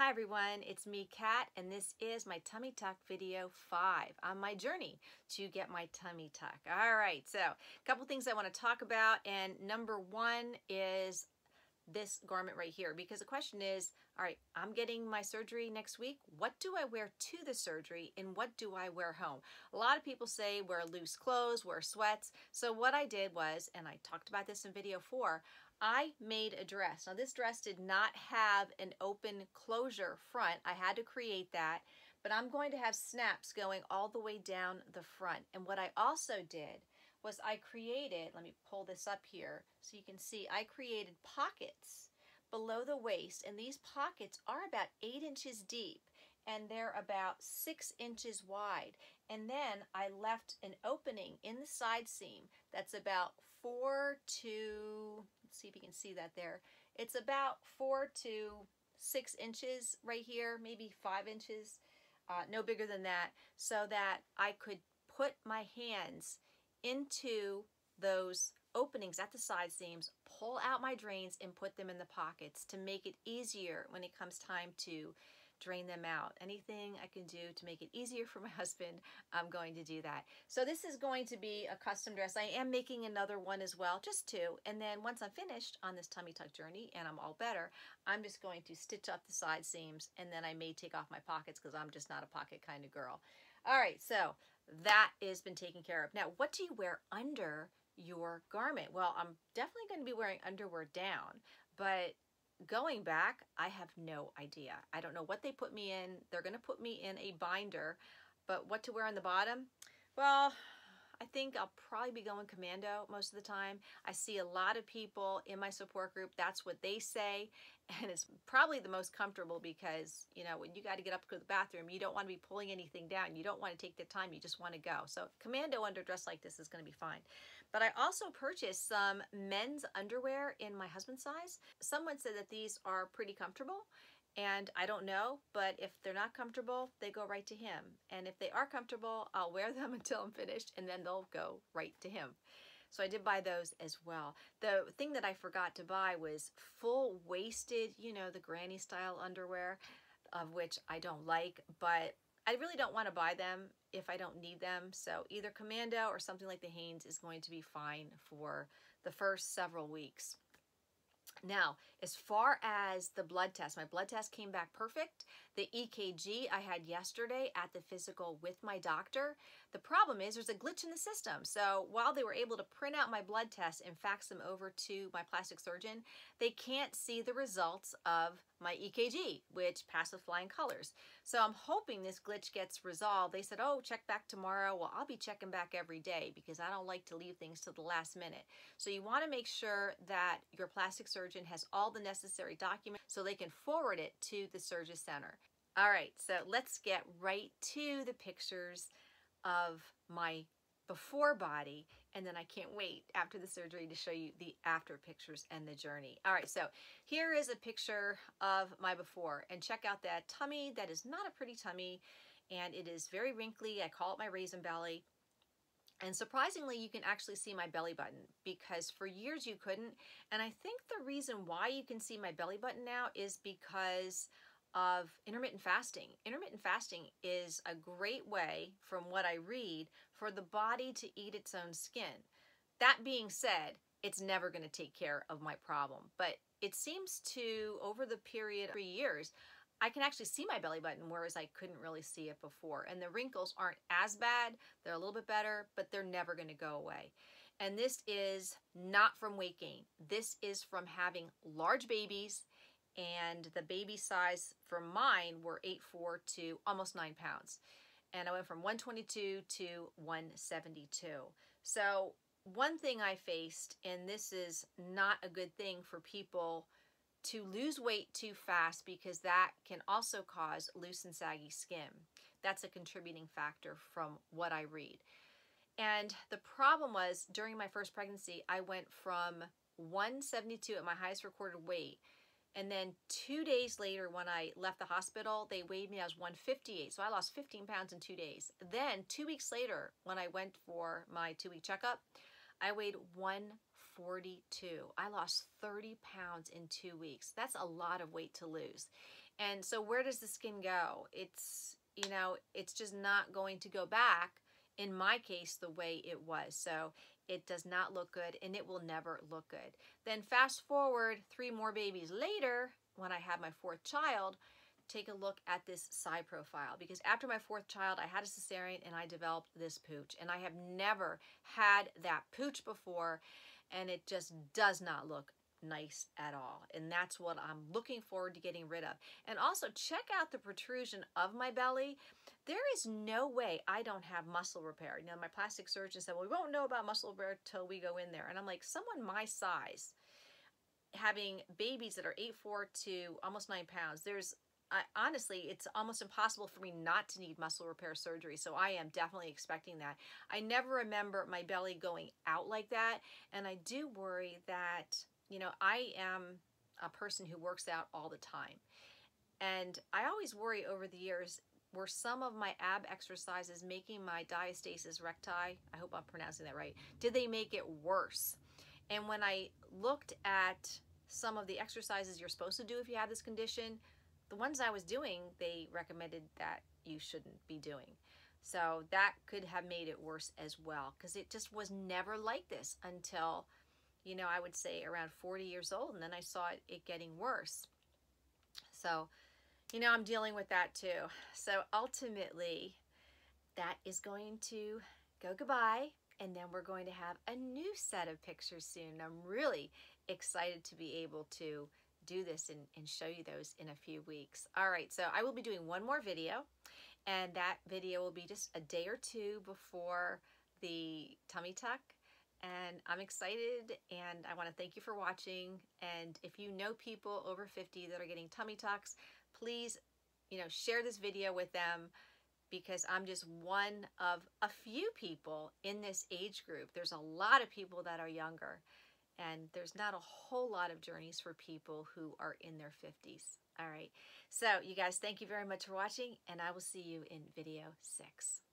Hi everyone, it's me, Kat, and this is my tummy tuck video 5 on my journey to get my tummy tuck. All right, so a couple things I want to talk about, and number one is this garment right here, because the question is, all right, I'm getting my surgery next week. What do I wear to the surgery and what do I wear home? A lot of people say wear loose clothes, wear sweats. So what I did was, and I talked about this in video 4, I made a dress. Now this dress did not have an open closure front. I had to create that, but I'm going to have snaps going all the way down the front. And what I also did was I created, let me pull this up here so you can see, I created pockets below the waist, and these pockets are about 8 inches deep and they're about 6 inches wide. And then I left an opening in the side seam that's about 4 to, let's see if you can see that there, it's about 4 to 6 inches right here, maybe 5 inches, no bigger than that, so that I could put my hands into those openings at the side seams, pull out my drains and put them in the pockets to make it easier when it comes time to drain them out. Anything I can do to make it easier for my husband, I'm going to do that. So this is going to be a custom dress. I am making another one as well, just 2. And then once I'm finished on this tummy tuck journey and I'm all better, I'm just going to stitch up the side seams, and then I may take off my pockets because I'm just not a pocket kind of girl. All right, so that has been taken care of. Now, what do you wear under your garment? Well, I'm definitely going to be wearing underwear down, but going back, I have no idea. I don't know what they put me in. They're going to put me in a binder, but what to wear on the bottom? Well, I think I'll probably be going commando most of the time. I see a lot of people in my support group, that's what they say, and it's probably the most comfortable because, you know, when you got to get up to the bathroom, you don't want to be pulling anything down. You don't want to take the time. You just want to go. So commando underdress like this is going to be fine. But I also purchased some men's underwear in my husband's size. Someone said that these are pretty comfortable. And I don't know, but if they're not comfortable, they go right to him. And if they are comfortable, I'll wear them until I'm finished, and then they'll go right to him. So I did buy those as well. The thing that I forgot to buy was full-waisted, you know, the granny style underwear, of which I don't like, but I really don't want to buy them if I don't need them. So either commando or something like the Hanes is going to be fine for the first several weeks. Now, as far as the blood test, my blood test came back perfect. The EKG I had yesterday at the physical with my doctor. The problem is there's a glitch in the system. So while they were able to print out my blood tests and fax them over to my plastic surgeon, they can't see the results of my EKG, which passed with flying colors. So I'm hoping this glitch gets resolved. They said, oh, check back tomorrow. Well, I'll be checking back every day because I don't like to leave things to the last minute. So you want to make sure that your plastic surgeon has all the necessary documents so they can forward it to the surgery center. All right, so let's get right to the pictures of my before body, and then I can't wait after the surgery to show you the after pictures and the journey. All right, so here is a picture of my before, and check out that tummy. That is not a pretty tummy, and it is very wrinkly. I call it my raisin belly. And surprisingly, you can actually see my belly button, because for years you couldn't. And I think the reason why you can see my belly button now is because of intermittent fasting. Intermittent fasting is a great way, from what I read, for the body to eat its own skin. That being said, it's never going to take care of my problem. But it seems to, over the period of 3 years, I can actually see my belly button, whereas I couldn't really see it before. And the wrinkles aren't as bad. They're a little bit better, but they're never going to go away. And this is not from weight gain. This is from having large babies, and the baby size for mine were 8'4" to almost 9 pounds. And I went from 122 to 172. So one thing I faced, and this is not a good thing for people to lose weight too fast, because that can also cause loose and saggy skin. That's a contributing factor from what I read. And the problem was, during my first pregnancy, I went from 172 at my highest recorded weight, and then 2 days later when I left the hospital, they weighed me, I was 158. So I lost 15 pounds in 2 days. Then 2 weeks later, when I went for my 2-week checkup, I weighed 142. I lost 30 pounds in 2 weeks. That's a lot of weight to lose. And so where does the skin go? It's, you know, it's just not going to go back, in my case, the way it was. So it does not look good, and it will never look good. Then fast forward 3 more babies later, when I had my 4th child, take a look at this side profile, because after my 4th child, I had a cesarean and I developed this pooch, and I have never had that pooch before, and it just does not look nice at all. And that's what I'm looking forward to getting rid of. And also check out the protrusion of my belly. There is no way I don't have muscle repair. You know, my plastic surgeon said, well, we won't know about muscle repair till we go in there. And I'm like, someone my size, having babies that are 8'4" to almost 9 pounds, honestly, it's almost impossible for me not to need muscle repair surgery. So I am definitely expecting that. I never remember my belly going out like that. And I do worry that, you know, I am a person who works out all the time. And I always worry over the years, were some of my ab exercises making my diastasis recti, I hope I'm pronouncing that right, did they make it worse? And when I looked at some of the exercises you're supposed to do if you have this condition, the ones I was doing, they recommended that you shouldn't be doing. So that could have made it worse as well, because it just was never like this until, you know, I would say around 40 years old, and then I saw it getting worse. So, you know, I'm dealing with that too. So ultimately, that is going to go goodbye, and then we're going to have a new set of pictures soon. I'm really excited to be able to do this and show you those in a few weeks. All right, so I will be doing one more video, and that video will be just a day or 2 before the tummy tuck. And I'm excited, and I want to thank you for watching. And if you know people over 50 that are getting tummy tucks, please, you know, share this video with them, because I'm just one of a few people in this age group. There's a lot of people that are younger, and there's not a whole lot of journeys for people who are in their 50s. All right, so you guys, thank you very much for watching, and I will see you in video 6.